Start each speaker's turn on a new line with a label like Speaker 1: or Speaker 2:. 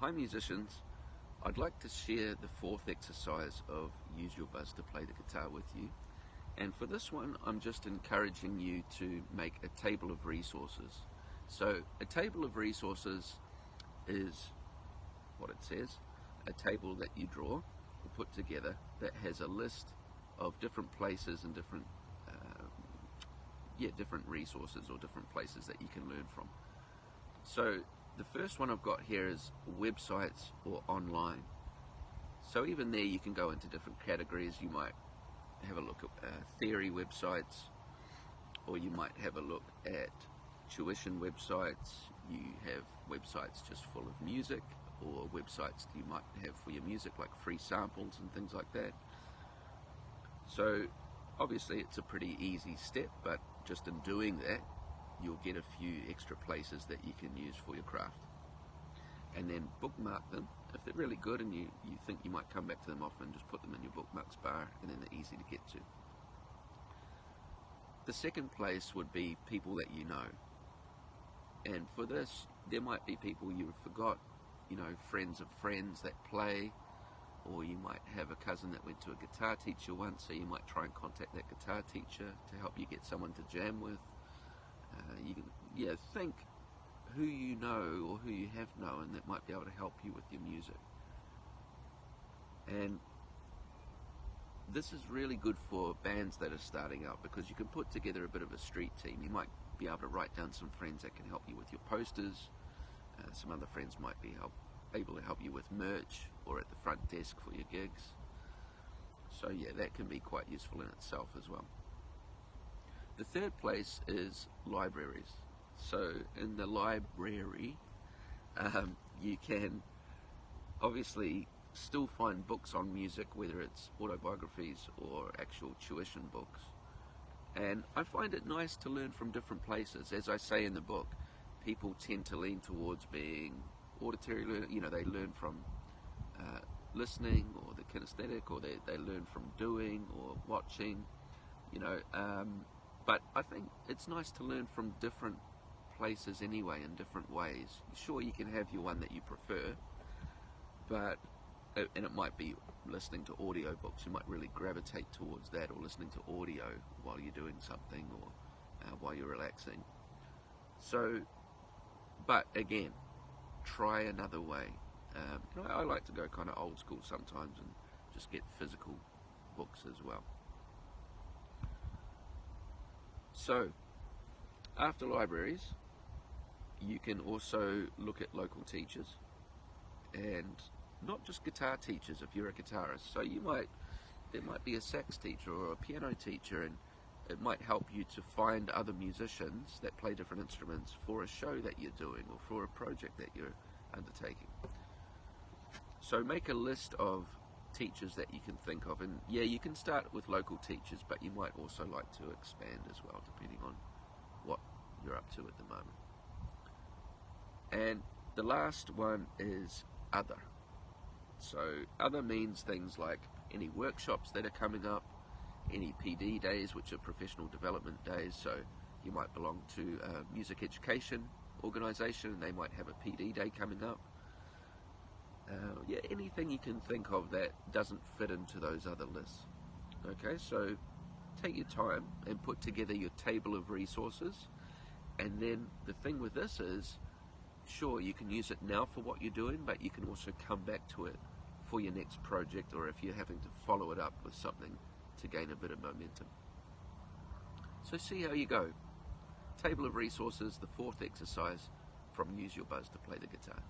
Speaker 1: Hi musicians, I'd like to share the fourth exercise of Use Your Buzz to play the guitar with you. And for this one, I'm just encouraging you to make a table of resources. So a table of resources is what it says, a table that you draw or put together that has a list of different places and different resources or different places that you can learn from. So the first one I've got here is websites or online. So even there you can go into different categories. You might have a look at theory websites, or you might have a look at tuition websites. You have websites just full of music, or websites you might have for your music like free samples and things like that. So obviously it's a pretty easy step, but just in doing that you'll get a few extra places that you can use for your craft. And then bookmark them. If they're really good and you think you might come back to them often, just put them in your bookmarks bar, and then they're easy to get to. The second place would be people that you know. And for this, there might be people you forgot, friends of friends that play, or you might have a cousin that went to a guitar teacher once, so you might try and contact that guitar teacher to help you get someone to jam with. You can think who you know or who you have known that might be able to help you with your music. And this is really good for bands that are starting out, because you can put together a bit of a street team. You might be able to write down some friends that can help you with your posters. Some other friends might be able to help you with merch or at the front desk for your gigs. So yeah, that can be quite useful in itself as well. The third place is libraries. So in the library, you can obviously still find books on music, whether it's autobiographies or actual tuition books. And I find it nice to learn from different places. As I say in the book, people tend to lean towards being auditory learners. They learn from listening or the kinesthetic, or they learn from doing or watching, but I think it's nice to learn from different places anyway, in different ways. Sure, you can have your one that you prefer, and it might be listening to audio books. You might really gravitate towards that, or listening to audio while you're doing something, or while you're relaxing. So, but again, try another way. I like to go kind of old school sometimes and just get physical books as well. So, after libraries, you can also look at local teachers, and not just guitar teachers if you're a guitarist. So there might be a sax teacher or a piano teacher, and it might help you to find other musicians that play different instruments for a show that you're doing or for a project that you're undertaking. So make a list of teachers that you can think of, and yeah, you can start with local teachers, but you might also like to expand as well, depending on what you're up to at the moment. And the last one is other. So other means things like any workshops that are coming up, any PD days, which are professional development days. So you might belong to a music education organisation, and they might have a PD day coming up. Anything you can think of that doesn't fit into those other lists. Okay, so take your time and put together your table of resources. And then the thing with this is, sure, you can use it now for what you're doing, but you can also come back to it for your next project, or if you're having to follow it up with something to gain a bit of momentum. So see how you go. Table of resources, the fourth exercise from Use Your Buzz to play the guitar.